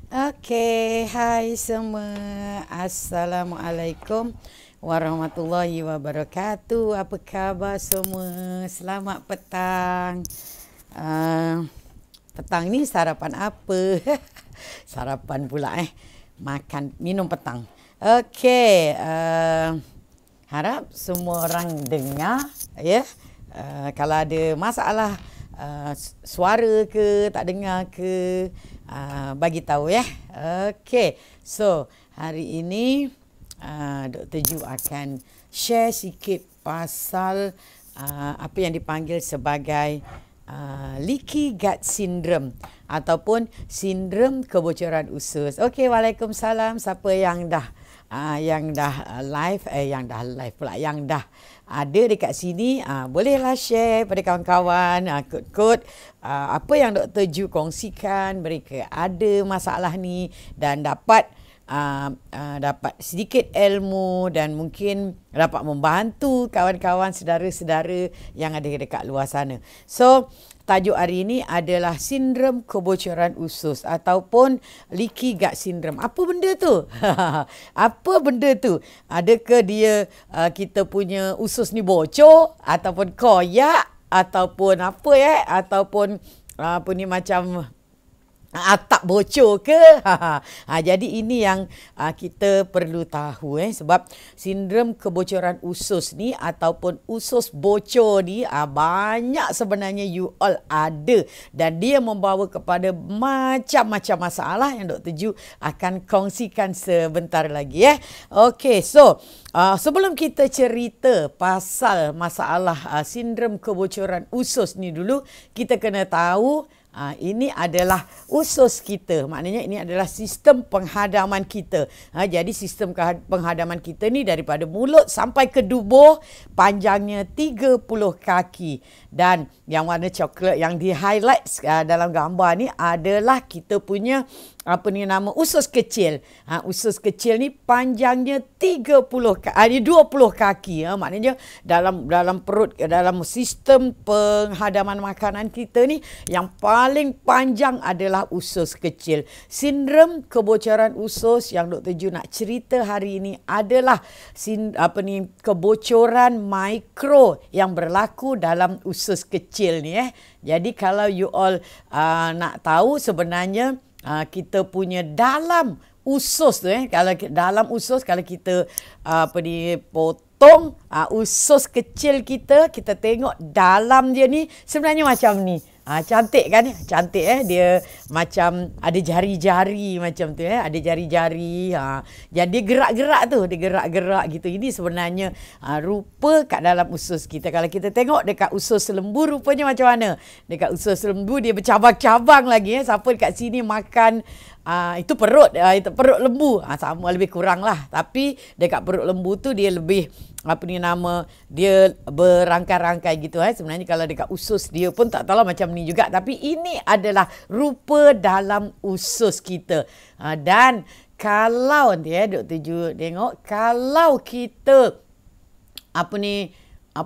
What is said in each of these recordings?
Hai semua. Assalamualaikum warahmatullahi wabarakatuh. Apa khabar semua? Selamat petang. Petang ni sarapan apa? Sarapan pula Makan, minum petang. Harap semua orang dengar ya. Kalau ada masalah suara ke tak dengar ke, bagi tahu ya. So hari ini Dr. Ju akan share sikit pasal apa yang dipanggil sebagai leaky gut syndrome ataupun sindrom kebocoran usus. Waalaikumsalam. Siapa yang dah live yang dah ada dekat sini, bolehlah share pada kawan-kawan, kod-kod apa yang Dr. Ju kongsikan. Mereka ada masalah ni dan dapat sedikit ilmu dan mungkin dapat membantu kawan-kawan, saudara-saudara yang ada dekat luar sana. So tajuk hari ini adalah sindrom kebocoran usus ataupun leaky gut syndrome. Apa benda tu? Apa benda tu? Adakah dia kita punya usus ni bocor ataupun koyak ataupun apa ataupun apa ni macam atap bocor ke? Jadi ini yang kita perlu tahu sebab sindrom kebocoran usus ni ataupun usus bocor ni banyak sebenarnya you all ada dan dia membawa kepada macam-macam masalah yang Dr. Ju akan kongsikan sebentar lagi So sebelum kita cerita pasal masalah sindrom kebocoran usus ni dulu, kita kena tahu ini adalah usus kita. Maknanya ini adalah sistem penghadaman kita. Jadi sistem penghadaman kita ni daripada mulut sampai ke dubur, panjangnya 30 kaki. Dan yang warna coklat yang di highlight dalam gambar ni adalah kita punya usus kecil. Usus kecil ni panjangnya 20 kaki. Maknanya dalam perut, dalam sistem penghadaman makanan kita ni yang paling panjang adalah usus kecil. Sindrom kebocoran usus yang Dr. Ju nak cerita hari ini adalah kebocoran mikro yang berlaku dalam usus kecil ni Jadi kalau you all nak tahu sebenarnya kita punya dalam usus tu kalau dalam usus, kalau kita potong usus kecil kita tengok dalam dia ni sebenarnya macam ni. Cantik kan? Cantik dia macam ada jari-jari macam tu ada jari-jari. Jadi gerak-gerak tu, dia gerak-gerak gitu. Ini sebenarnya rupa kat dalam usus kita. Kalau kita tengok dekat usus lembu rupanya macam mana? Dekat usus lembu dia bercabang-cabang lagi Siapa dekat sini makan itu perut lembu, sama lebih kurang lah. Tapi dekat perut lembu tu dia lebih dia berangkai-rangkai gitu Sebenarnya kalau dekat usus dia pun tak tahu macam ni juga. Tapi ini adalah rupa dalam usus kita. Dan kalau Dr. Ju tengok, kalau kita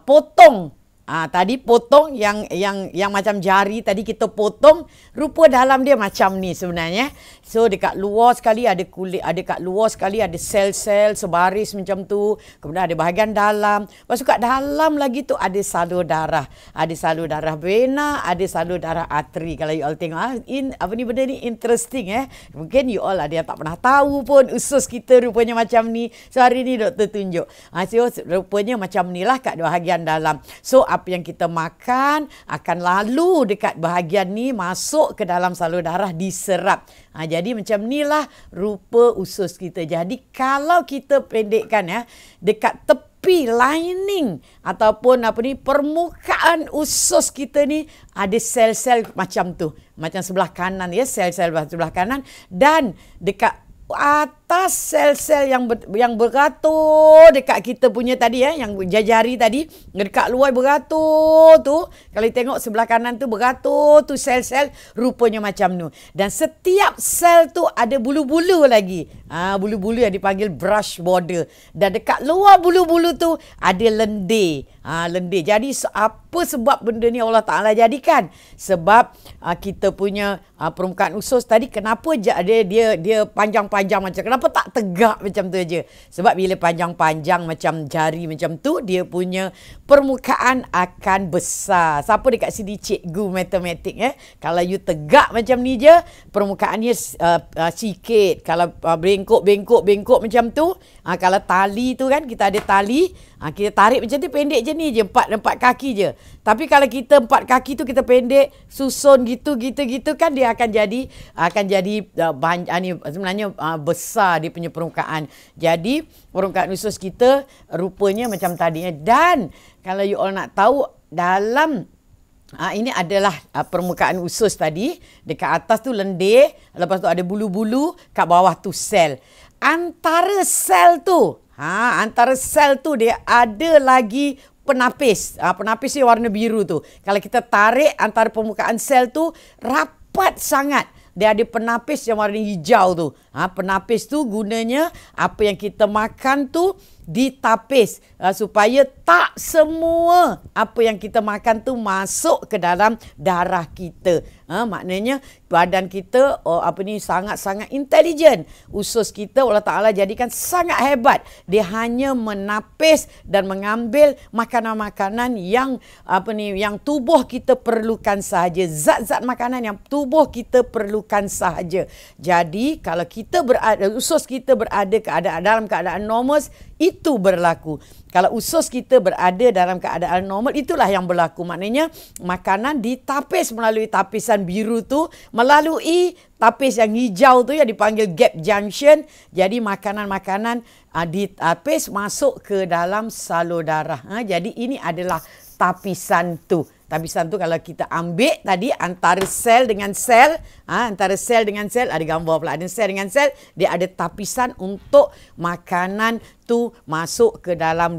potong tadi potong yang macam jari tadi kita potong, rupa dalam dia macam ni sebenarnya. So dekat luar sekali ada kulit, kat luar sekali ada sel-sel sebaris macam tu. Kemudian ada bahagian dalam. Lepas tu kat dalam lagi tu ada salur darah. Ada salur darah vena, ada salur darah arteri. Kalau you all tengok benda ni interesting Mungkin you all ada yang tak pernah tahu pun usus kita rupanya macam ni. So hari ni doktor tunjuk. So rupanya macam ni lah kat bahagian dalam. So apa yang kita makan akan lalu dekat bahagian ni, masuk ke dalam salur darah, diserap. Jadi macam inilah rupa usus kita. Jadi kalau kita pendekkan dekat tepi lining ataupun permukaan usus kita ni ada sel-sel macam tu. Macam sebelah kanan sel-sel sebelah kanan, dan dekat atas sel-sel yang beratur dekat kita punya tadi yang jari tadi, dekat luar beratur tu, kalau tengok sebelah kanan tu beratur tu sel-sel rupanya macam tu. Dan setiap sel tu ada bulu-bulu lagi. Bulu-bulu yang dipanggil brush border. Dan dekat luar bulu-bulu tu ada lendir. Lendir. Jadi apa sebab benda ni Allah Ta'ala jadikan? Sebab kita punya permukaan usus tadi, kenapa dia panjang-panjang macam, kenapa tak tegak macam tu aja? Sebab bila panjang-panjang macam jari macam tu, dia punya permukaan akan besar. Siapa dekat sini cikgu matematik Kalau you tegak macam ni je, permukaannya sikit. Kalau bengkok macam tu, kalau tali tu kan, kita ada tali, kita tarik macam tu pendek je ni je, empat kaki je. Tapi kalau kita 4 kaki tu kita pendek, susun gitu kan, dia akan jadi sebenarnya besar dia punya permukaan. Jadi permukaan usus kita rupanya macam tadinya. Dan kalau you all nak tahu, dalam ini adalah permukaan usus tadi. Dekat atas tu lendir, lepas tu ada bulu-bulu, kat bawah tu sel. Antara sel tu dia ada lagi penapis. Penapis ni warna biru tu. Kalau kita tarik antara permukaan sel tu, rapat sangat. Dia ada penapis yang warna hijau tu. Penapis tu gunanya apa yang kita makan tu ditapis supaya tak semua apa yang kita makan tu masuk ke dalam darah kita. Maknanya badan kita sangat-sangat intelijen. Usus kita Allah Ta'ala jadikan sangat hebat. Dia hanya menapis dan mengambil makanan-makanan yang tubuh kita perlukan sahaja. Zat-zat makanan yang tubuh kita perlukan sahaja. Jadi kalau usus kita berada dalam keadaan normal, itu berlaku. Kalau usus kita berada dalam keadaan normal, itulah yang berlaku. Maknanya makanan ditapis melalui tapisan biru tu, melalui tapis yang hijau tu yang dipanggil gap junction. Jadi makanan-makanan ditapis masuk ke dalam salur darah. Jadi ini adalah tapisan tu. Tapisan tu kalau kita ambil tadi antara sel dengan sel, ada gambar pula, ada sel dengan sel, dia ada tapisan untuk makanan tu masuk ke dalam,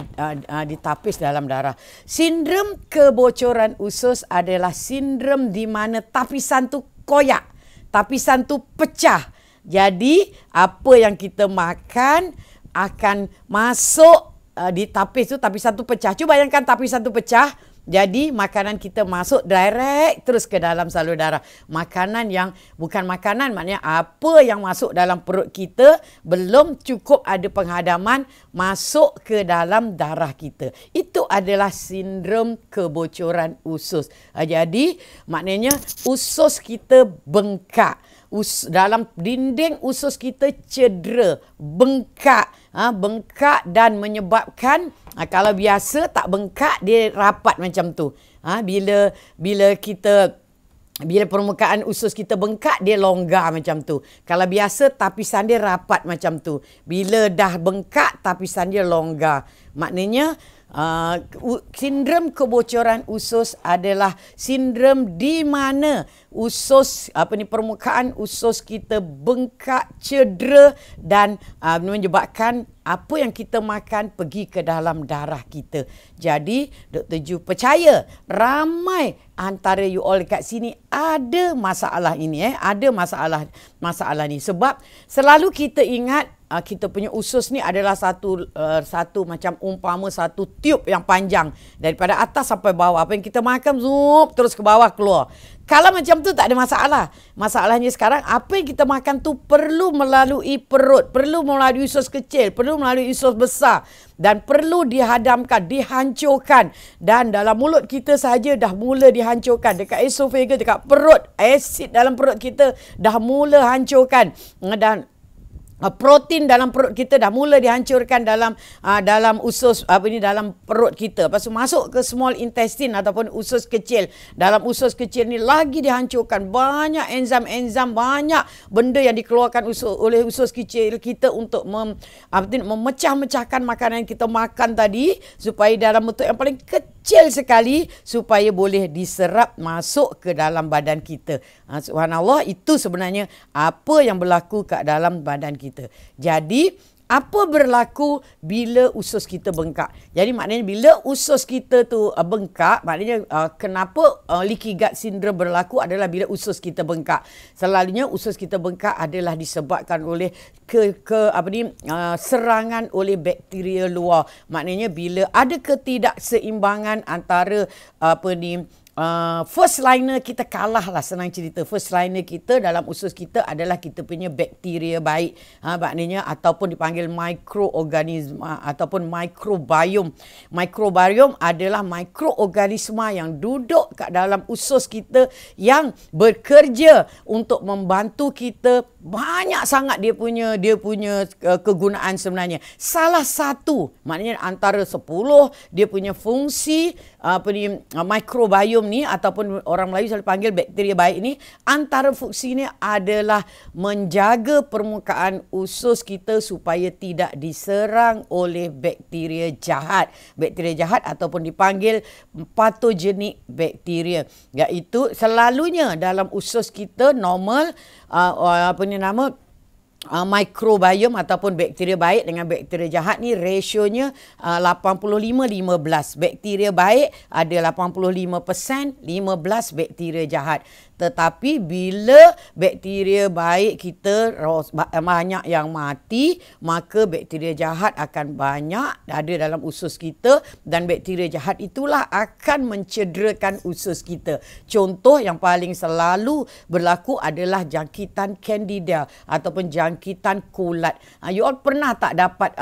ditapis dalam darah. Sindrom kebocoran usus adalah sindrom di mana tapisan tu koyak, tapisan tu pecah. Jadi apa yang kita makan akan masuk ditapis tu, tapisan tu pecah. Cuba bayangkan tapisan tu pecah. Jadi makanan kita masuk direct terus ke dalam salur darah. Makanan yang bukan makanan, maknanya apa yang masuk dalam perut kita belum cukup ada penghadaman masuk ke dalam darah kita. Itu adalah sindrom kebocoran usus. Jadi maknanya usus kita bengkak. Dalam dinding usus kita cedera, bengkak, dan menyebabkan kalau biasa tak bengkak, dia rapat macam tu. Bila permukaan usus kita bengkak, dia longgar macam tu. Kalau biasa tapisan dia rapat macam tu. Bila dah bengkak, tapisan dia longgar. Maknanya sindrom kebocoran usus adalah sindrom di mana permukaan usus kita bengkak, cedera dan menyebabkan apa yang kita makan pergi ke dalam darah kita. Jadi Dr. Ju percaya ramai antara you all kat sini ada masalah ini, ada masalah ni. Sebab selalu kita ingat kita punya usus ni adalah satu macam umpama satu tube yang panjang daripada atas sampai bawah. Apa yang kita makan terus ke bawah keluar. Kalau macam tu tak ada masalah. Masalahnya sekarang apa yang kita makan tu perlu melalui perut, perlu melalui usus kecil, perlu melalui usus besar dan perlu dihadamkan, dihancurkan. Dan dalam mulut kita saja dah mula dihancurkan. Dekat esophagus, dekat perut, asid dalam perut kita dah mula hancurkan. Dan protein dalam perut kita dah mula dihancurkan dalam usus dalam perut kita. Lepas tu masuk ke small intestine ataupun usus kecil. Dalam usus kecil ni lagi dihancurkan. Banyak enzim-enzim, banyak benda yang dikeluarkan oleh usus kecil kita untuk memecah-mecahkan makanan yang kita makan tadi supaya dalam bentuk yang paling kecil kecil sekali supaya boleh diserap masuk ke dalam badan kita. Subhanallah, itu sebenarnya apa yang berlaku kat dalam badan kita. Jadi apa berlaku bila usus kita bengkak? Jadi maknanya bila usus kita tu bengkak, maknanya kenapa leaky gut syndrome berlaku adalah bila usus kita bengkak. Selalunya usus kita bengkak adalah disebabkan oleh serangan oleh bakteria luar. Maknanya bila ada ketidakseimbangan antara first liner kita kalah lah, senang cerita. First liner kita dalam usus kita adalah kita punya bakteria baik. Maknanya ataupun dipanggil mikroorganisma ataupun microbiome. Microbiome adalah mikroorganisma yang duduk kat dalam usus kita yang bekerja untuk membantu kita. Banyak sangat dia punya kegunaan sebenarnya. Salah satu, maknanya antara 10 dia punya fungsi microbiome ni ataupun orang Melayu selalu panggil bakteria baik ni, antara fungsinya adalah menjaga permukaan usus kita supaya tidak diserang oleh bakteria jahat. Bakteria jahat ataupun dipanggil patogenik bakteria, iaitu selalunya dalam usus kita normal microbiome ataupun bakteria baik dengan bakteria jahat ni rasionya 85-15. Bakteria baik ada 85%, 15 bakteria jahat. Tetapi bila bakteria baik kita banyak yang mati, maka bakteria jahat akan banyak ada dalam usus kita dan bakteria jahat itulah akan mencederakan usus kita. Contoh yang paling selalu berlaku adalah jangkitan Candida ataupun jangkitan kulat. You all pernah tak dapat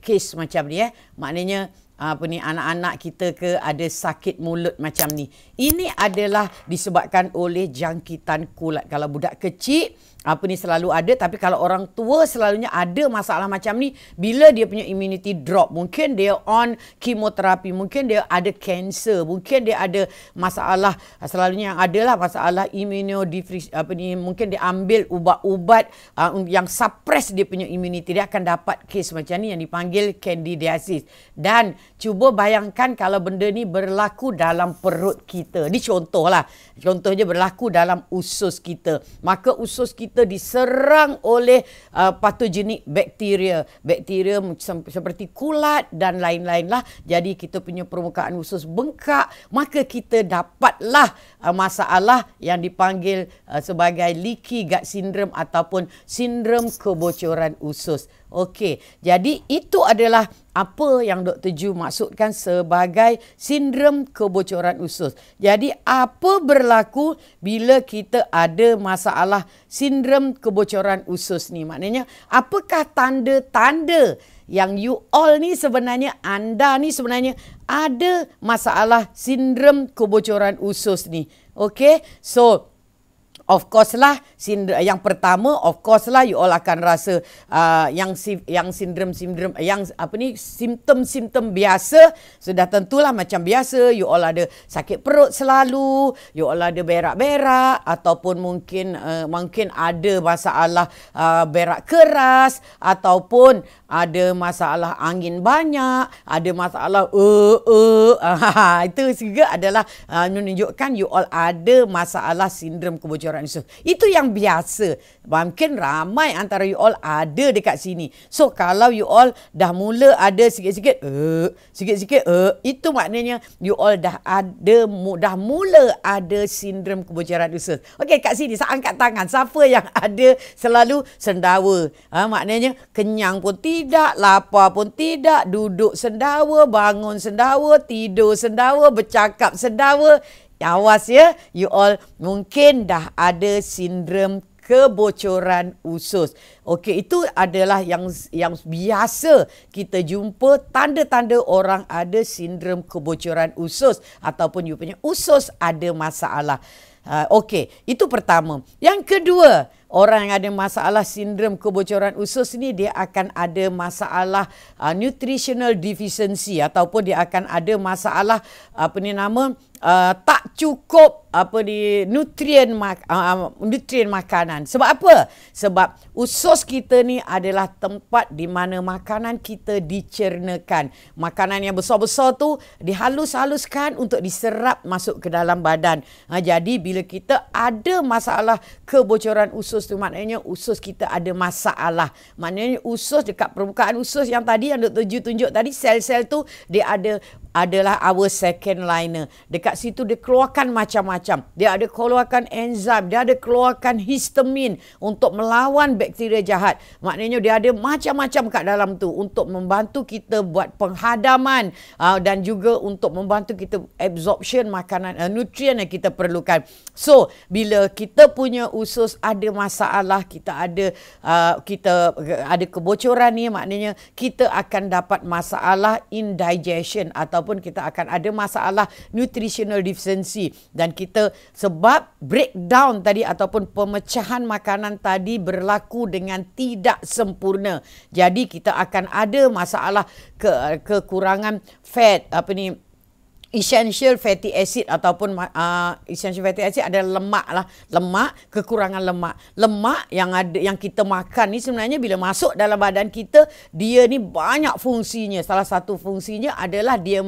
kes macam ni? Maknanya anak-anak kita ada sakit mulut macam ni. Ini adalah disebabkan oleh jangkitan kulat. Kalau budak kecil selalu ada, tapi kalau orang tua selalunya ada masalah macam ni bila dia punya immunity drop. Mungkin dia on kemoterapi, mungkin dia ada kanser, mungkin dia ada masalah, selalunya yang adalah masalah immunodeficiency, mungkin dia ambil ubat-ubat yang suppress dia punya immunity, dia akan dapat kes macam ni yang dipanggil candidiasis. Dan cuba bayangkan kalau benda ni berlaku dalam perut kita. Ni contohlah. Contohnya berlaku dalam usus kita. Maka usus kita diserang oleh patogenik bakteria. Bakteria seperti kulat dan lain-lain lah. Jadi kita punya permukaan usus bengkak. Maka kita dapatlah masalah yang dipanggil sebagai leaky gut syndrome ataupun sindrom kebocoran usus. Okey, jadi itu adalah apa yang Dr. Ju maksudkan sebagai sindrom kebocoran usus. Jadi apa berlaku bila kita ada masalah sindrom kebocoran usus ni? Maknanya apakah tanda-tanda yang you all ni sebenarnya, anda ni sebenarnya ada masalah sindrom kebocoran usus ni? Okey, so of course lah, yang pertama of course lah you all akan rasa yang simptom-simptom biasa sudah tentulah macam biasa. You all ada sakit perut selalu, you all ada berak-berak ataupun mungkin ada masalah berak keras ataupun ada masalah angin banyak, ada masalah itu juga adalah menunjukkan you all ada masalah sindrom kebocoran usus. Itu yang biasa. Mungkin ramai antara you all ada dekat sini. So kalau you all dah mula ada sikit-sikit itu maknanya you all dah mula ada sindrom kebocoran usus. Okey, kat sini saya angkat tangan. Siapa yang ada selalu sendawa? Maknanya kenyang pun tidak, lapar pun tidak, duduk sendawa, bangun sendawa, tidur sendawa, bercakap sendawa. Awas ya, you all mungkin dah ada sindrom kebocoran usus. Okey, itu adalah yang biasa kita jumpa, tanda-tanda orang ada sindrom kebocoran usus ataupun you punya usus ada masalah. Okey, itu pertama. Yang kedua, orang yang ada masalah sindrom kebocoran usus ni, dia akan ada masalah nutritional deficiency, ataupun dia akan ada masalah tak cukup nutrien makanan. Sebab apa? Sebab usus kita ni adalah tempat di mana makanan kita dicernakan. Makanan yang besar-besar tu dihalus-haluskan untuk diserap masuk ke dalam badan. Jadi bila kita ada masalah kebocoran usus tu, maknanya usus kita ada masalah. Maknanya usus, dekat permukaan usus yang tadi yang Dr. Ju tunjuk tadi, sel-sel tu dia adalah our second liner. Dekat situ dia keluarkan macam-macam. Dia ada keluarkan enzim, dia ada keluarkan histamin untuk melawan bakteria jahat. Maknanya dia ada macam-macam kat dalam tu untuk membantu kita buat penghadaman dan juga untuk membantu kita absorption makanan, nutrien yang kita perlukan. So, bila kita punya usus ada masalah, kita ada kebocoran ni, maknanya kita akan dapat masalah indigestion ataupun kita akan ada masalah nutritional deficiency, dan kita sebab breakdown tadi ataupun pemecahan makanan tadi berlaku dengan tidak sempurna. Jadi kita akan ada masalah kekurangan fat, essential fatty acid ataupun essential fatty acid adalah lemak, kekurangan lemak yang kita makan ni sebenarnya bila masuk dalam badan kita, dia ni banyak fungsinya. Salah satu fungsinya adalah dia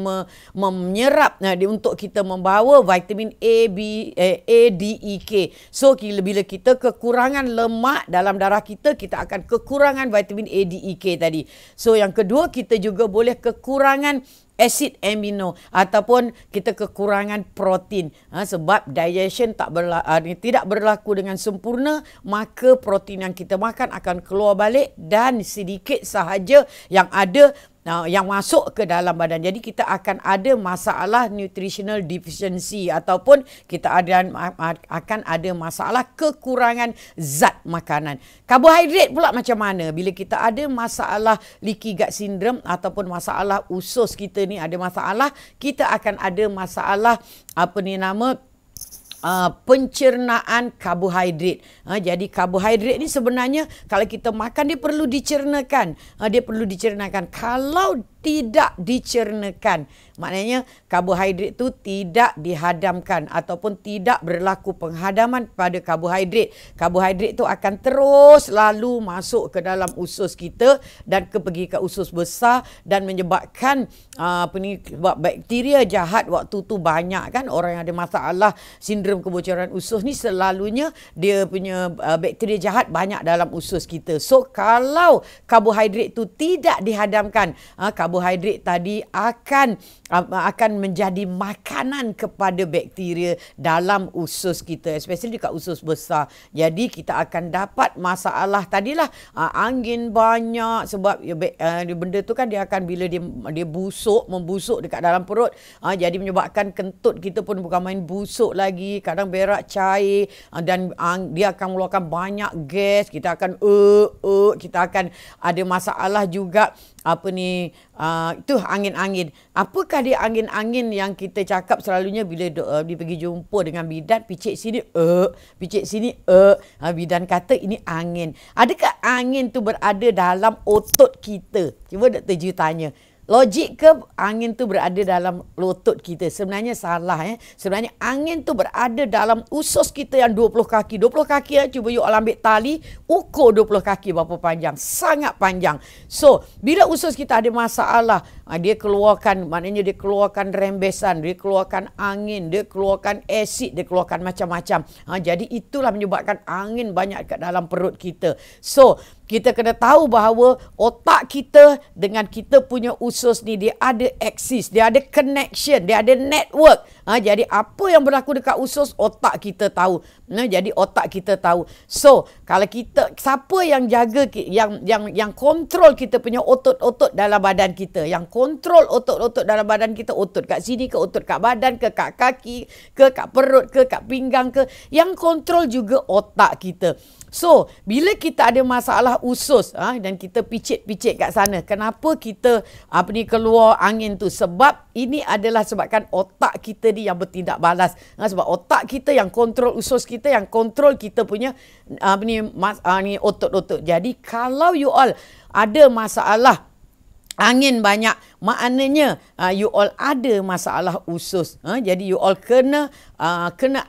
menyerap untuk kita membawa vitamin A, D, E, K. So bila kita kekurangan lemak dalam darah kita, kita akan kekurangan vitamin A, D, E, K tadi. So yang kedua, kita juga boleh kekurangan asid amino ataupun kita kekurangan protein. Sebab digestion tidak berlaku dengan sempurna, maka protein yang kita makan akan keluar balik dan sedikit sahaja yang ada yang masuk ke dalam badan. Jadi kita akan ada masalah nutritional deficiency ataupun kita akan ada masalah kekurangan zat makanan. Karbohidrat pula macam mana? Bila kita ada masalah leaky gut syndrome ataupun masalah usus kita ni ada masalah, kita akan ada masalah pencernaan karbohidrat. Jadi karbohidrat ni sebenarnya kalau kita makan dia perlu dicernakan. Kalau tidak dicernakan, maknanya karbohidrat tu tidak dihadamkan ataupun tidak berlaku penghadaman pada karbohidrat. Karbohidrat tu akan terus lalu masuk ke dalam usus kita dan pergi ke usus besar dan menyebabkan bakteria jahat waktu tu banyak kan. Orang yang ada masalah sindrom kebocoran usus ni selalunya dia punya bakteria jahat banyak dalam usus kita. So kalau karbohidrat tu tidak dihadamkan, karbohidrat tadi akan menjadi makanan kepada bakteria dalam usus kita, especially dekat usus besar. Jadi kita akan dapat masalah tadilah angin banyak sebab benda tu kan dia akan bila dia membusuk dekat dalam perut, jadi menyebabkan kentut kita pun bukan main busuk lagi, kadang berak cair dan dia akan mengeluarkan banyak gas. Kita akan kita akan ada masalah juga itu angin-angin. Apakah dia angin-angin yang kita cakap selalunya bila dia pergi jumpa dengan bidan, picit sini picit sini bidan kata ini angin. Adakah angin tu berada dalam otot kita? Cuba Dr. Ju tanya. Logik ke angin tu berada dalam lutut kita? Sebenarnya salah. Sebenarnya angin tu berada dalam usus kita yang 20 kaki. 20 kaki cuba you all ambil tali, ukur 20 kaki berapa panjang. Sangat panjang. So, bila usus kita ada masalah, dia keluarkan, maknanya dia keluarkan rembesan, dia keluarkan angin, dia keluarkan asid, dia keluarkan macam-macam. Jadi itulah menyebabkan angin banyak kat dalam perut kita. So, kita kena tahu bahawa otak kita dengan kita punya usus ni dia ada aksis, dia ada connection, dia ada network. Jadi apa yang berlaku dekat usus, otak kita tahu. Jadi otak kita tahu. So, kalau kita, siapa yang jaga, yang kontrol kita punya otot-otot dalam badan kita, yang kontrol otot-otot dalam badan kita, otot kat sini ke, otot kat badan ke, kat kaki ke, kat perut ke, kat pinggang ke, yang kontrol juga otak kita. So, bila kita ada masalah usus dan kita picit-picit kat sana, kenapa kita keluar angin tu? Sebab ini adalah sebabkan otak kita ni yang bertindak balas. Sebab otak kita yang kontrol usus kita, yang kontrol kita punya ni otot-otot. Jadi kalau you all ada masalah angin banyak, maknanya you all ada masalah usus. Jadi you all kena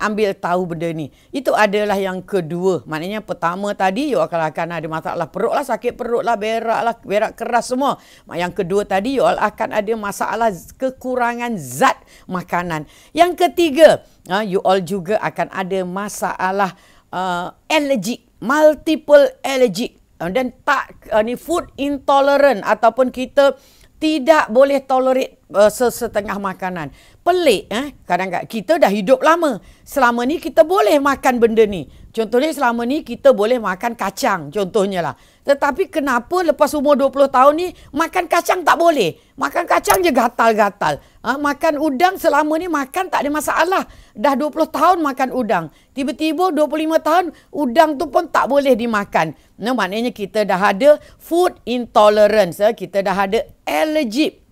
ambil tahu benda ni. Itu adalah yang kedua. Maknanya pertama tadi you all akan ada masalah perut lah, sakit perut lah, berak keras semua. Yang kedua tadi you all akan ada masalah kekurangan zat makanan. Yang ketiga, you all juga akan ada masalah allergic, multiple allergic. Dan food intolerant ataupun kita tidak boleh tolerate sesetengah makanan. Pelik kadang-kadang kita dah hidup lama. Selama ni kita boleh makan benda ni. Contohnya selama ni kita boleh makan kacang contohnya lah. Tetapi kenapa lepas umur 20 tahun ni makan kacang tak boleh? Makan kacang je gatal-gatal. Makan udang selama ni makan tak ada masalah. Dah 20 tahun makan udang. Tiba-tiba 25 tahun udang tu pun tak boleh dimakan. Maknanya kita dah ada food intolerance. Kita dah ada allergic.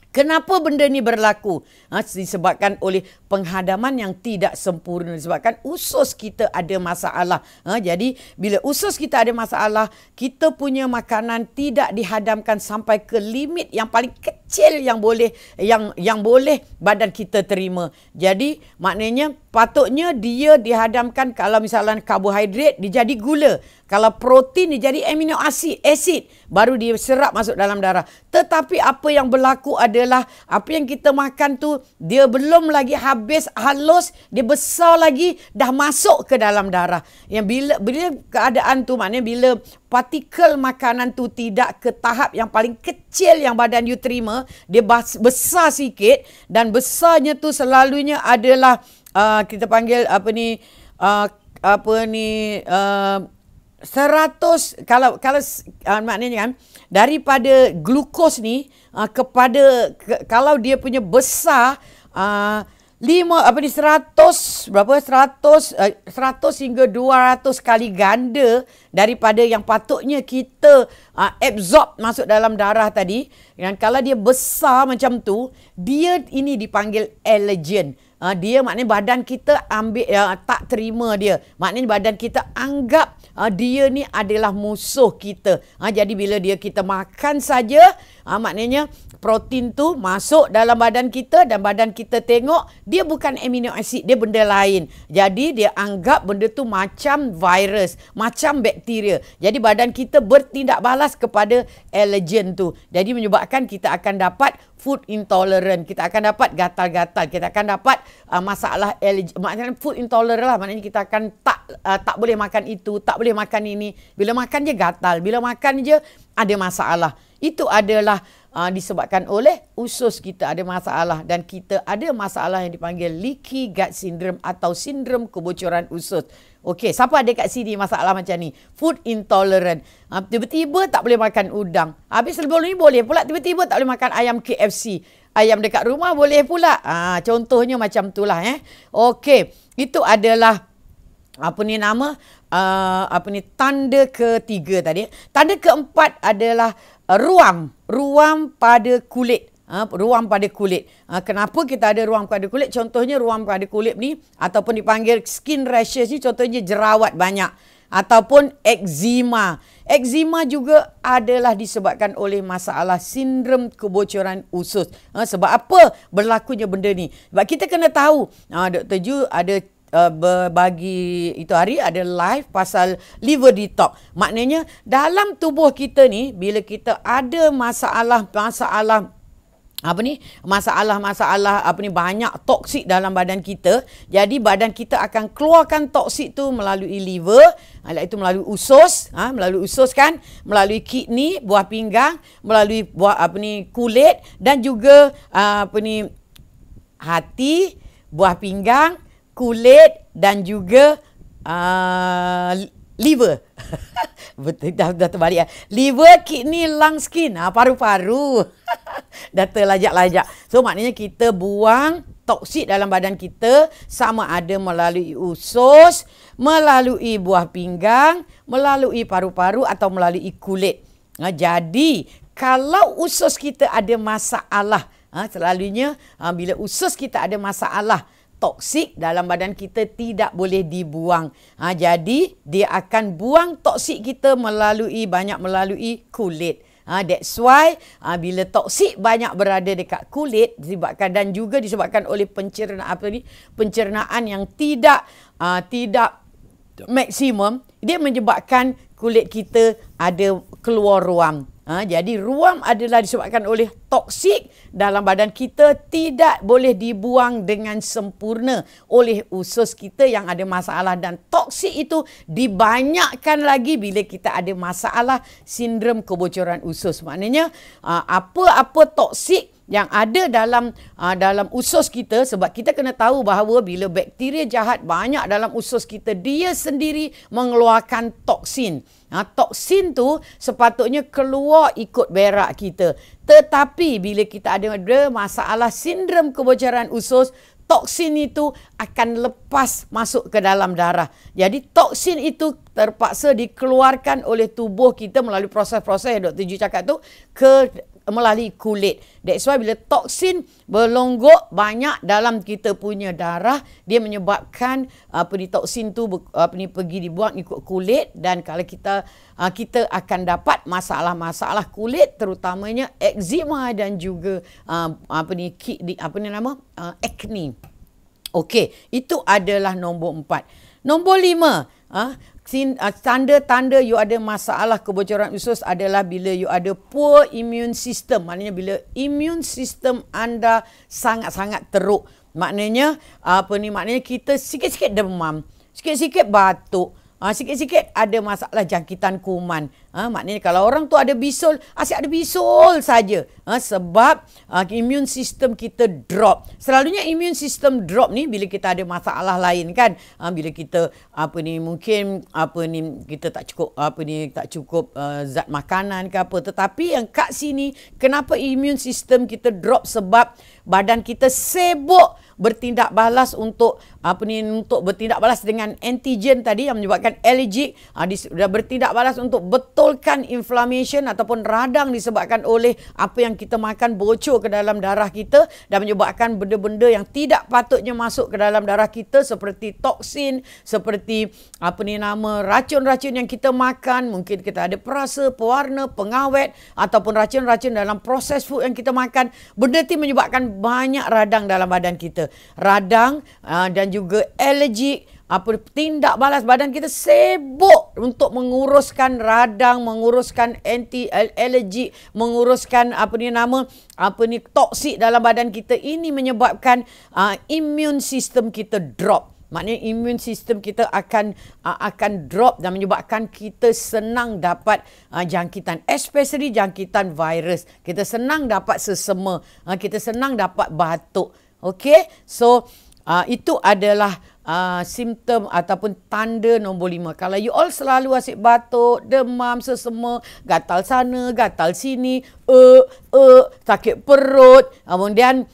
Kenapa benda ni berlaku? Disebabkan oleh penghadaman yang tidak sempurna. Disebabkan usus kita ada masalah. Jadi bila usus kita ada masalah, kita punya makanan tidak dihadamkan sampai ke limit yang paling kecil yang boleh badan kita terima. Jadi maknanya patutnya dia dihadamkan, kalau misalnya karbohidrat dia jadi gula. Kalau protein dia jadi amino acid, baru dia serap masuk dalam darah. Tetapi apa yang berlaku adalah apa yang kita makan tu dia belum lagi habis halus, dia besar lagi dah masuk ke dalam darah. Yang bila keadaan tu maknanya bila partikel makanan tu tidak ke tahap yang paling kecil yang badan you terima, dia besar sikit, dan besarnya tu selalunya adalah kita panggil 100 kalau maknanya kan daripada glukos ni kalau dia punya besar 100 hingga 200 kali ganda daripada yang patutnya kita absorb masuk dalam darah tadi. Dan kalau dia besar macam tu, dia ini dipanggil allergen. Dia maknanya badan kita ambil tak terima dia. Maknanya badan kita anggap dia ni adalah musuh kita. Jadi bila kita makan saja, maknanya protein tu masuk dalam badan kita dan badan kita tengok dia bukan amino acid, dia benda lain. Jadi dia anggap benda tu macam virus, macam bakteria. Jadi badan kita bertindak balas kepada allergen tu. Jadi menyebabkan kita akan dapat food intolerant, kita akan dapat gatal-gatal, kita akan dapat masalah allergi. Maknanya food intolerant lah, maknanya kita akan tak boleh makan itu, tak boleh makan ini. Bila makan je gatal, bila makan je ada masalah. Itu adalah disebabkan oleh usus kita ada masalah, dan kita ada masalah yang dipanggil leaky gut syndrome atau sindrom kebocoran usus. Okey, siapa ada kat sini masalah macam ni? Food intolerant. Tiba-tiba tak boleh makan udang. Habis sebelum ni boleh pula, tiba-tiba tak boleh makan ayam KFC. Ayam dekat rumah boleh pula. Contohnya macam itulah. Okey, itu adalah tanda ketiga tadi. Tanda keempat adalah ruam pada kulit. Ruam pada kulit. Kenapa kita ada ruam pada kulit? Contohnya ruam pada kulit ni ataupun dipanggil skin rashes ni, contohnya jerawat banyak ataupun eczema. Eczema juga adalah disebabkan oleh masalah sindrom kebocoran usus. Sebab apa berlakunya benda ni? Sebab kita kena tahu. Dr. Ju ada berbagi itu hari ada live pasal liver detox. Maknanya dalam tubuh kita ni bila kita ada masalah banyak toksik dalam badan kita, jadi badan kita akan keluarkan toksik tu melalui liver, iaitu melalui usus, kan, melalui kidney, buah pinggang, melalui kulit, dan juga hati, buah pinggang, kulit, dan juga liver. Betul, dah terbalik. Liver, kidney, lung, skin, paru-paru. Dah terlajak-lajak. So maknanya kita buang toksik dalam badan kita, sama ada melalui usus, melalui buah pinggang, melalui paru-paru atau melalui kulit. Jadi kalau usus kita ada masalah, Selalunya bila usus kita ada masalah, toksik dalam badan kita tidak boleh dibuang. Jadi dia akan buang toksik kita melalui kulit. That's why bila toksik banyak berada dekat kulit disebabkan oleh pencernaan yang tidak maksimum, dia menyebabkan kulit kita ada keluar ruam. Jadi ruam adalah disebabkan oleh toksik dalam badan kita, tidak boleh dibuang dengan sempurna oleh usus kita yang ada masalah, dan toksik itu dibanyakkan lagi bila kita ada masalah sindrom kebocoran usus. Maknanya apa-apa toksik yang ada dalam usus kita, sebab kita kena tahu bahawa bila bakteria jahat banyak dalam usus kita, dia sendiri mengeluarkan toksin. Toksin tu sepatutnya keluar ikut berak kita. Tetapi bila kita ada masalah sindrom kebocoran usus, toksin itu akan lepas masuk ke dalam darah. Jadi toksin itu terpaksa dikeluarkan oleh tubuh kita melalui proses-proses yang Dr. Ju cakap tu melalui kulit. That's why bila toksin berlonggok banyak dalam kita punya darah, dia menyebabkan toksin tu pergi dibuang ikut kulit, dan kalau kita akan dapat masalah-masalah kulit, terutamanya eczema dan juga acne. Okey, itu adalah nombor 4. Nombor 5, tanda-tanda you ada masalah kebocoran usus adalah bila you ada poor immune system. Maknanya bila immune system anda sangat-sangat teruk. Maknanya maknanya kita sikit-sikit demam, sikit-sikit batuk, sikit-sikit ada masalah jangkitan kuman. Maknanya kalau orang tu ada bisul, asyik ada bisul saja. Sebab immune system kita drop. Selalunya immune system drop ni bila kita ada masalah lain kan. Bila kita mungkin kita tak cukup zat makanan ke apa. Tetapi yang kat sini, kenapa immune system kita drop? Sebab badan kita sibuk bertindak balas untuk bertindak balas dengan antigen tadi yang menyebabkan allergic. Dia bertindak balas untuk betulkan inflammation ataupun radang disebabkan oleh apa yang kita makan bocor ke dalam darah kita dan menyebabkan benda-benda yang tidak patutnya masuk ke dalam darah kita, seperti toksin, seperti racun-racun yang kita makan. Mungkin kita ada perasa, pewarna, pengawet ataupun racun-racun dalam proses food yang kita makan. Benda itu menyebabkan banyak radang dalam badan kita. Radang dan juga allergic. Tindak balas badan kita sibuk untuk menguruskan radang, menguruskan anti-allergic, menguruskan toksik dalam badan kita. Ini menyebabkan immune system kita drop. Maknanya immune system kita akan drop dan menyebabkan kita senang dapat jangkitan, especially jangkitan virus. Kita senang dapat sesama, kita senang dapat batuk. Okey, so itu adalah simptom ataupun tanda nombor 5. Kalau you all selalu asyik batuk, demam, sesama, gatal sana, gatal sini, sakit perut, kemudian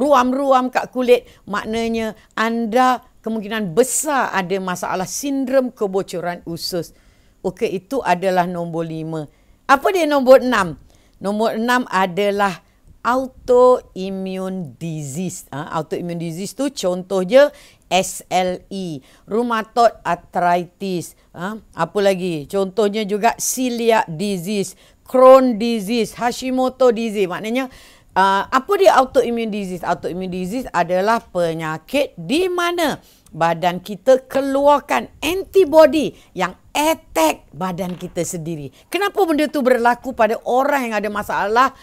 ruam-ruam kat kulit, maknanya anda kemungkinan besar ada masalah sindrom kebocoran usus. Okey, itu adalah nombor 5. Apa dia nombor 6? Nombor 6 adalah autoimmune disease. Autoimmune disease tu contohnya SLE, rheumatoid arthritis. Apa lagi? Contohnya juga celiac disease, Crohn disease, Hashimoto disease. Maknanya apa dia autoimmune disease? Autoimmune disease adalah penyakit di mana badan kita keluarkan antibody yang attack badan kita sendiri. Kenapa benda tu berlaku pada orang yang ada masalah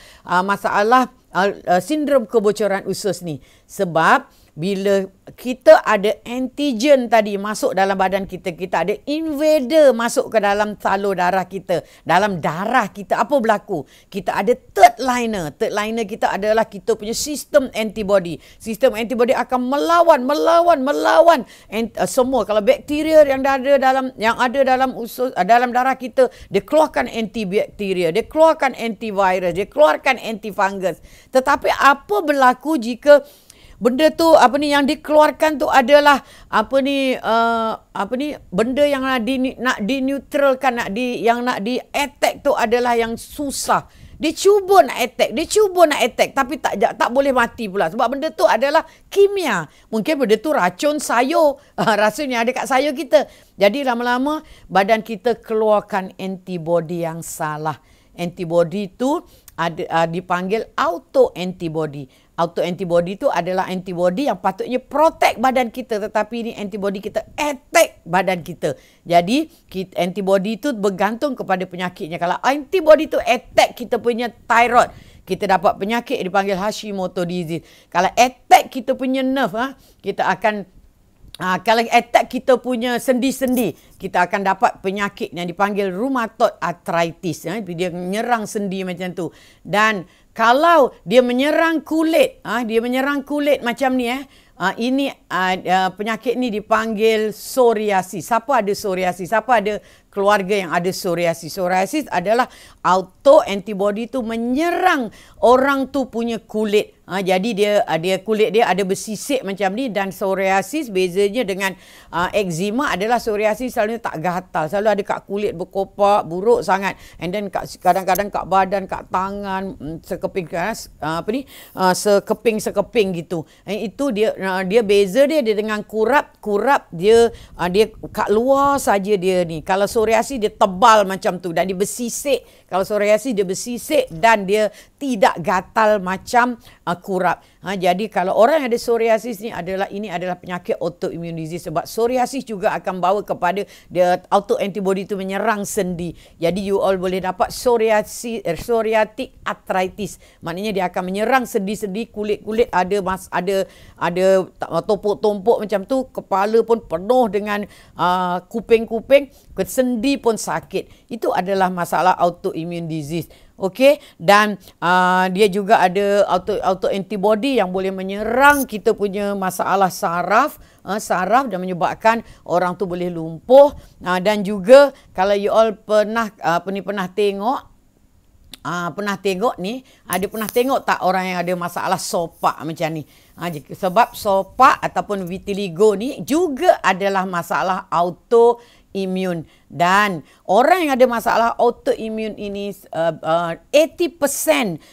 sindrom kebocoran usus ni? Sebab bila kita ada antigen tadi masuk dalam badan kita, kita ada invader masuk ke dalam salur darah kita, dalam darah kita, apa berlaku? Kita ada third liner. Third liner kita adalah kita punya sistem antibody. Sistem antibody akan melawan semua. Kalau bakteria yang ada dalam usus, dalam darah kita, dia keluarkan antibakteria, dia keluarkan antivirus, dia keluarkan antifungus. Tetapi apa berlaku jika benda tu yang dikeluarkan tu adalah benda yang nak dineutralkan, yang nak di attack tu adalah yang susah. Dia cuba nak attack tapi tak boleh mati pula sebab benda tu adalah kimia. Mungkin benda tu racun sayur, racun yang ada kat sayur kita. Jadi lama-lama badan kita keluarkan antibody yang salah. Antibody tu dipanggil auto-antibody. Auto-antibody tu adalah antibody yang patutnya protect badan kita, tetapi ini antibody kita attack badan kita. Jadi antibody tu bergantung kepada penyakitnya. Kalau antibody tu attack kita punya thyroid, kita dapat penyakit dipanggil Hashimoto disease. Kalau attack kita punya nerve, kita akan kalau attack kita punya sendi-sendi, kita akan dapat penyakit yang dipanggil rheumatoid arthritis. Dia menyerang sendi macam tu. Dan kalau dia menyerang kulit, macam ni, ini penyakit ni dipanggil psoriasis. Siapa ada psoriasis? Siapa ada keluarga yang ada psoriasis? Psoriasis adalah auto antibody tu menyerang orang tu punya kulit. Jadi dia kulit dia ada bersisik macam ni. Dan psoriasis bezanya dengan eczema adalah psoriasis selalunya tak gatal. Selalu ada kat kulit berkopak, buruk sangat. And then kadang-kadang kat badan, kat tangan, sekeping gitu. Itu dia beza dia dengan kurap. Kurap dia kat luar saja dia ni. Kalau psoriasis dia tebal macam tu dan dia bersisik. Kalau psoriasis dia bersisik dan dia tidak gatal macam kurap. Jadi kalau orang yang ada psoriasis ni ini adalah penyakit autoimmune disease sebab psoriasis juga akan bawa kepada dia autoantibody tu menyerang sendi. Jadi you all boleh dapat psoriatic arthritis. Maknanya dia akan menyerang sendi-sendi, kulit-kulit ada tumpuk-tumpuk macam tu, kepala pun penuh dengan kuping-kuping, sendi pun sakit. Itu adalah masalah autoimmune disease. Okey, dan dia juga ada auto-antibody yang boleh menyerang kita punya masalah saraf dan menyebabkan orang tu boleh lumpuh. Dan juga kalau you all pernah tengok ni, ada pernah tengok tak orang yang ada masalah sopak macam ni? Sebab sopak ataupun vitiligo ni juga adalah masalah autoimmune. Dan orang yang ada masalah autoimmune ini 80%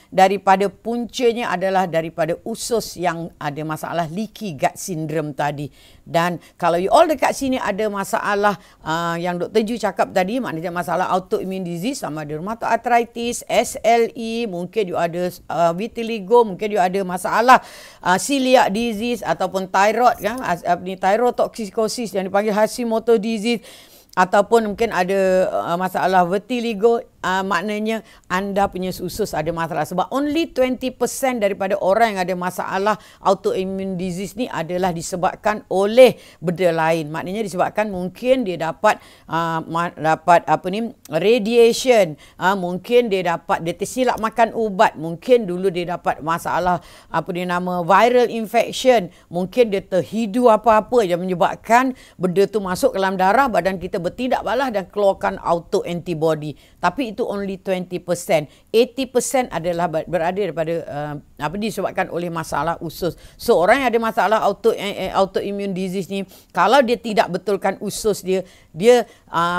daripada puncanya adalah daripada usus yang ada masalah leaky gut syndrome tadi. Dan kalau you all dekat sini ada masalah yang Dr. Ju cakap tadi, maknanya masalah autoimmune disease sama ada rheumatoid arthritis, SLE, mungkin you ada vitiligo, mungkin you ada masalah celiac disease ataupun thyroid thyroid toxicosis yang dipanggil Hashimoto disease, ataupun mungkin ada masalah vitiligo, maknanya anda punya usus ada masalah. Sebab only 20% daripada orang yang ada masalah autoimmune disease ni adalah disebabkan oleh benda lain. Maknanya disebabkan mungkin dia dapat radiation, mungkin dia tersilap makan ubat, mungkin dulu dia dapat masalah viral infection, mungkin dia terhidu apa-apa yang menyebabkan benda tu masuk ke dalam darah, badan kita bertindak balas dan keluarkan auto-antibody. Tapi itu only 20%. 80% adalah berada daripada disebabkan oleh masalah usus. So orang yang ada masalah autoimmune disease ni, kalau dia tidak betulkan usus dia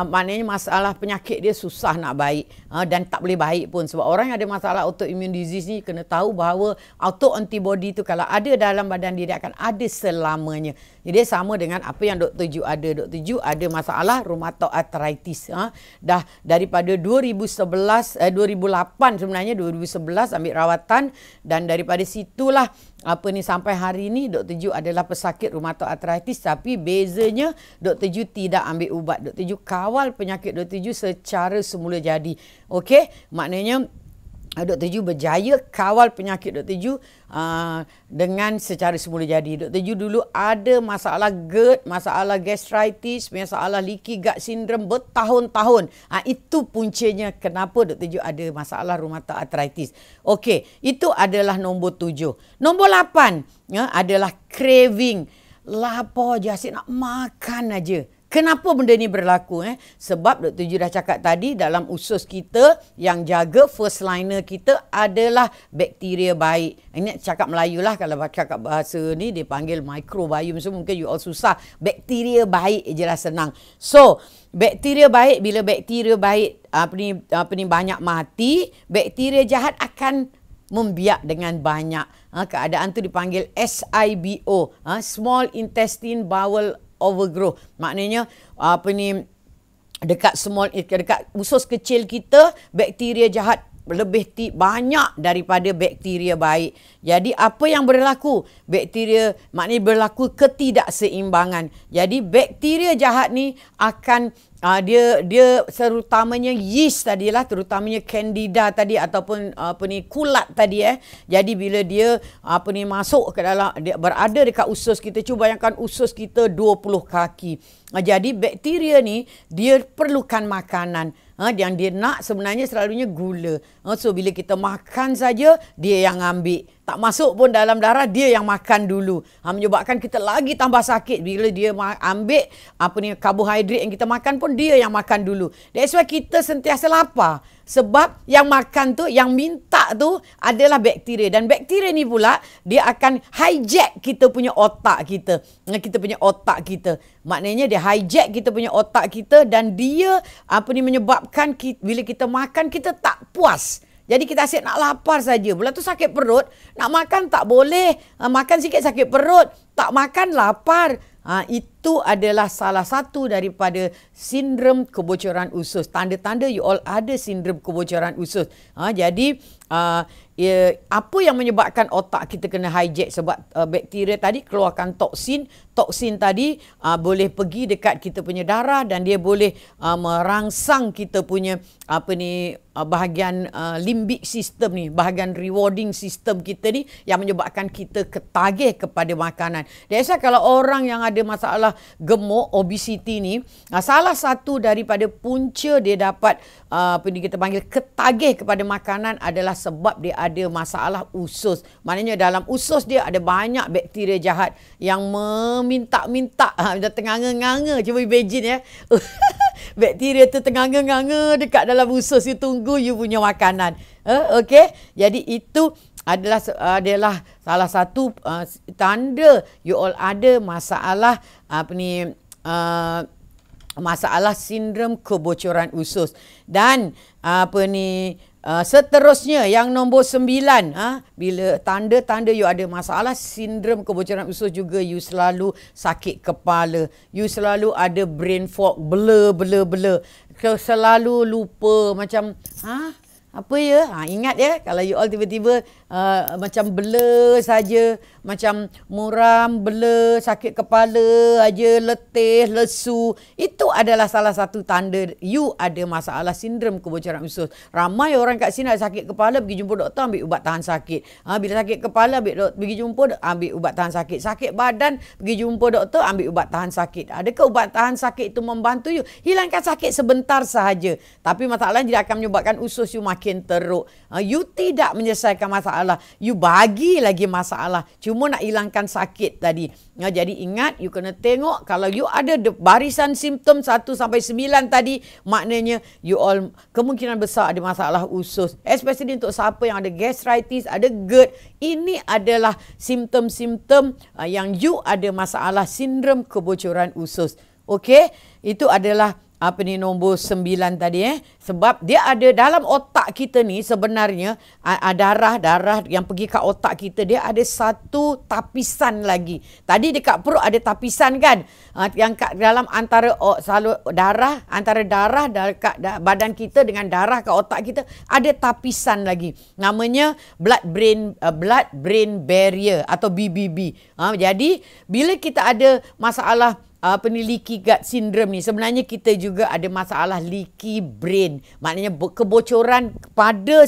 maknanya masalah penyakit dia susah nak baik, dan tak boleh baik pun. Sebab orang yang ada masalah autoimmune disease ni kena tahu bahawa auto-antibody tu kalau ada dalam badan dia akan ada selamanya. Jadi sama dengan apa yang Dr. Ju ada. Dr. Ju ada masalah rheumatoid arthritis. Dah daripada 2008 sebenarnya, 2011 ambil rawatan, dan daripada situlah sampai hari ni Dr. Ju adalah pesakit rheumatoid arthritis. Tapi bezanya Dr. Ju tidak ambil ubat. Dr. Ju kawal penyakit Dr. Ju secara semula jadi. Okey, maknanya Dr. Ju berjaya kawal penyakit Dr. Ju dengan secara semula jadi. Dr. Ju dulu ada masalah GERD, masalah gastritis, masalah leaky gut syndrome bertahun-tahun. Itu puncanya kenapa Dr. Ju ada masalah rheumatoid arthritis. Okey, itu adalah nombor 7. Nombor 8 adalah craving. Lapar je, asyik nak makan aja. Kenapa benda ni berlaku? Sebab Dr. Ju dah cakap tadi, dalam usus kita yang jaga first liner kita adalah bakteria baik. Ini cakap Melayu lah, kalau cakap bahasa ni dia panggil microbiome, so mungkin you all susah. Bakteria baik je lah, senang. So, bakteria baik, bila bakteria baik apa ni banyak mati, bakteria jahat akan membiak dengan banyak. Keadaan tu dipanggil SIBO, Small Intestine Bowel Overgrowth. Maknanya dekat usus kecil kita, bakteria jahat lebih banyak daripada bakteria baik. Jadi apa yang berlaku? Bakteria maknanya berlaku ketidakseimbangan. Jadi bakteria jahat ni akan dia terutamanya yeast tadilah, terutamanya candida tadi ataupun kulat tadi Jadi bila dia masuk ke dalam, dia berada dekat usus kita, cuba bayangkan usus kita 20 kaki. Jadi bakteria ni dia perlukan makanan. Yang dia nak sebenarnya selalunya gula. So bila kita makan saja, dia yang ambil. Tak masuk pun dalam darah, dia yang makan dulu. Menyebabkan kita lagi tambah sakit. Bila dia ambil karbohidrat yang kita makan pun, dia yang makan dulu. That's why kita sentiasa lapar. Sebab yang makan tu, yang minta tu adalah bakteria. Dan bakteria ni pula, dia akan hijack kita punya otak kita. Maknanya dia hijack kita punya otak kita, dan dia menyebabkan bila kita makan, kita tak puas. Jadi kita asyik nak lapar saja. Pula tu sakit perut, nak makan tak boleh. Makan sikit sakit perut, tak makan lapar. Itu adalah salah satu daripada sindrom kebocoran usus. Tanda-tanda you all ada sindrom kebocoran usus. Jadi apa yang menyebabkan otak kita kena hijack? Sebab bakteria tadi keluarkan toksin. Toksin tadi boleh pergi dekat kita punya darah, dan dia boleh merangsang kita punya bahagian limbic system ni, bahagian rewarding system kita ni, yang menyebabkan kita ketagih kepada makanan. That's why kalau orang yang ada masalah gemuk, obesity ni, salah satu daripada punca dia dapat kita panggil ketagih kepada makanan adalah sebab dia ada masalah usus. Maknanya dalam usus dia ada banyak bakteria jahat yang meminta-minta, tenganga-nganga. Cuba imagine bakteria tu tenganga-nganga dekat dalam usus, you tunggu you punya makanan. Okey, jadi itu adalah salah satu tanda you all ada masalah masalah sindrom kebocoran usus. Dan seterusnya yang nombor 9, bila tanda-tanda you ada masalah sindrom kebocoran usus juga, you selalu sakit kepala, you selalu ada brain fog, blur, selalu lupa macam apa ya? Ingat ya, kalau you all tiba-tiba macam blur saja, macam muram, blur, sakit kepala aja, letih, lesu, itu adalah salah satu tanda you ada masalah sindrom kebocoran usus. Ramai orang kat sini ada sakit kepala, pergi jumpa doktor, ambil ubat tahan sakit. Bila sakit kepala, pergi jumpa, ambil ubat tahan sakit. Sakit badan, pergi jumpa doktor, ambil ubat tahan sakit. Adakah ubat tahan sakit itu membantu you? Hilangkan sakit sebentar sahaja, tapi masalahnya dia akan menyebabkan usus you makin teruk. You tidak menyelesaikan masalah, you bagi lagi masalah, cuma nak hilangkan sakit tadi. Jadi ingat, you kena tengok kalau you ada barisan simptom 1 sampai 9 tadi, maknanya you all kemungkinan besar ada masalah usus. Especially untuk siapa yang ada gastritis, ada GERD, ini adalah simptom-simptom yang you ada masalah sindrom kebocoran usus. Okey, itu adalah nombor 9 tadi sebab dia ada dalam otak kita ni, sebenarnya darah yang pergi ke otak kita, dia ada satu tapisan lagi. Tadi dekat perut ada tapisan kan, yang kat dalam antara darah, antara darah dekat badan kita dengan darah ke otak kita, ada tapisan lagi, namanya blood brain barrier atau BBB. Jadi bila kita ada masalah leaky gut syndrome ni, sebenarnya kita juga ada masalah leaky brain, maknanya kebocoran pada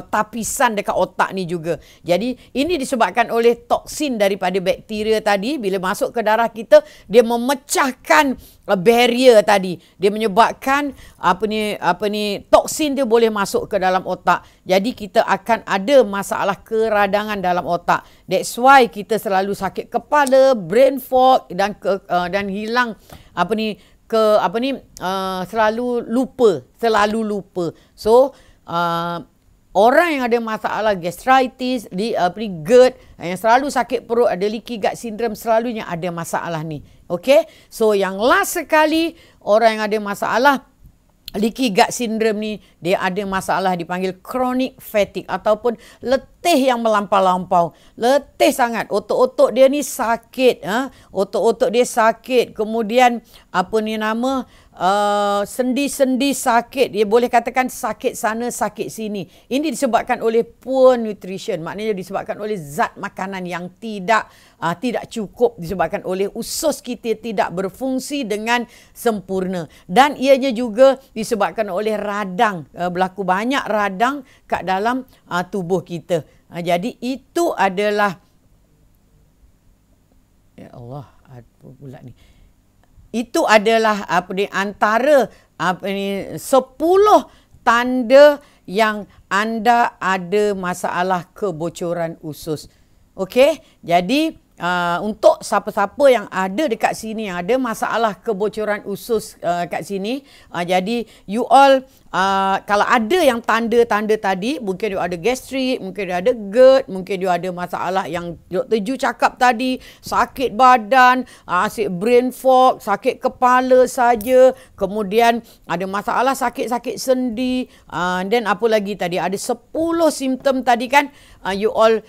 tapisan dekat otak ni juga. Jadi ini disebabkan oleh toksin daripada bakteria tadi. Bila masuk ke darah kita, dia memecahkan barrier tadi. Dia menyebabkan toksin dia boleh masuk ke dalam otak. Jadi kita akan ada masalah keradangan dalam otak. That's why kita selalu sakit kepala, brain fog dan hilang selalu lupa. So orang yang ada masalah gastritis, GERD, yang selalu sakit perut, ada leaky gut syndrome, selalunya ada masalah ni. Okay? So yang last sekali, orang yang ada masalah leaky gut syndrome ni, dia ada masalah dipanggil chronic fatigue ataupun letih yang melampau-lampau. Letih sangat. Otot-otot dia ni sakit. Otot-otot dia sakit. Kemudian sendi-sendi sakit. Dia boleh katakan sakit sana, sakit sini. Ini disebabkan oleh poor nutrition. Maknanya disebabkan oleh zat makanan yang tidak cukup. Disebabkan oleh usus kita tidak berfungsi dengan sempurna. Dan ianya juga disebabkan oleh radang. Berlaku banyak radang kat dalam tubuh kita. Jadi itu adalah, ya Allah, apa pula ni? Itu adalah antara 10 tanda yang anda ada masalah kebocoran usus. Okey? Jadi untuk siapa-siapa yang ada dekat sini yang ada masalah kebocoran usus kat sini, jadi you all kalau ada yang tanda-tanda tadi, mungkin you ada gastrik, mungkin you ada GERD, mungkin you ada masalah yang Dr. Ju cakap tadi, sakit badan, brain fog, sakit kepala saja, kemudian ada masalah sakit-sakit sendi, dan apa lagi tadi, ada 10 simptom tadi kan, you all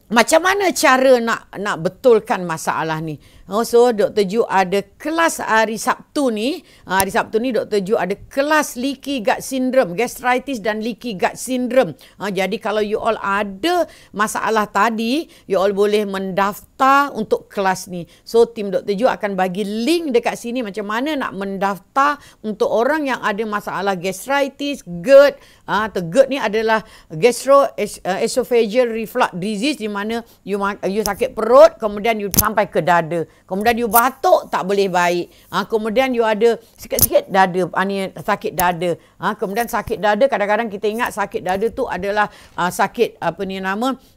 macam mana cara nak betulkan masalah ni? So Dr. Ju ada kelas hari Sabtu ni. Hari Sabtu ni Dr. Ju ada kelas leaky gut syndrome, gastritis dan leaky gut syndrome. Jadi kalau you all ada masalah tadi, you all boleh mendaftar untuk kelas ni. So tim Dr. Ju akan bagi link dekat sini macam mana nak mendaftar untuk orang yang ada masalah gastritis, GERD. GERD ni adalah gastroesophageal reflux disease, di mana you sakit perut, kemudian you sampai ke dada. Kemudian you batuk tak boleh baik. Kemudian you ada sikit-sikit dada, sakit dada. Kemudian sakit dada, kadang-kadang kita ingat sakit dada tu adalah sakit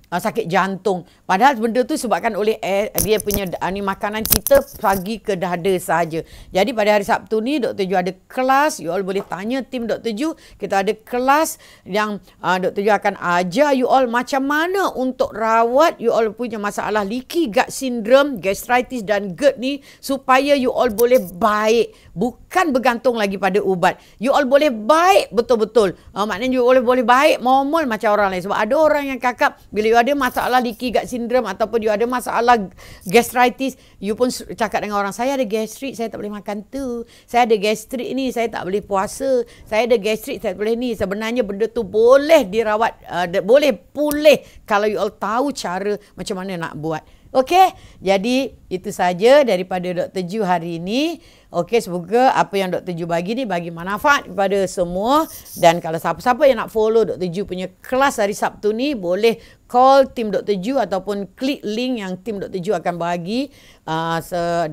sakit jantung. Padahal benda tu sebabkan oleh dia punya makanan kita pergi ke dada saja. Jadi pada hari Sabtu ni Dr. Ju ada kelas, you all boleh tanya tim Dr. Ju. Kita ada kelas yang Dr. Ju akan ajar you all macam mana untuk rawat you all punya masalah leaky gut syndrome, gastritis dan GERD ni supaya you all boleh baik. Bukan bergantung lagi pada ubat. You all boleh baik betul-betul. Maknanya you all boleh baik normal macam orang lain. Sebab ada orang yang cakap bila you ada masalah leaky gut syndrome ataupun you ada masalah gastritis, you pun cakap dengan orang, saya ada gastrik, saya tak boleh makan tu. Saya ada gastrik ni, saya tak boleh puasa. Saya ada gastrik, saya tak boleh ni. Sebenarnya benda tu boleh dirawat, boleh pulih kalau you all tahu cara macam mana nak buat. Okey, jadi itu saja daripada Dr. Ju hari ini. Okey, semoga apa yang Dr. Ju bagi ni bagi manfaat kepada semua. Dan kalau siapa-siapa yang nak follow Dr. Ju punya kelas hari Sabtu ni, boleh call tim Dr. Ju ataupun klik link yang tim Dr. Ju akan bagi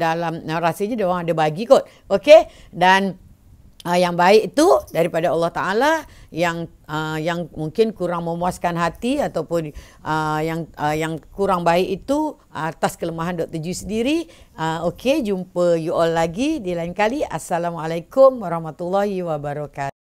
dalam rasanya dia orang ada bagi kot. Okey, dan yang baik itu daripada Allah Ta'ala, yang mungkin kurang memuaskan hati ataupun yang kurang baik itu atas kelemahan Dr. Ju sendiri. Okey, jumpa you all lagi di lain kali. Assalamualaikum warahmatullahi wabarakatuh.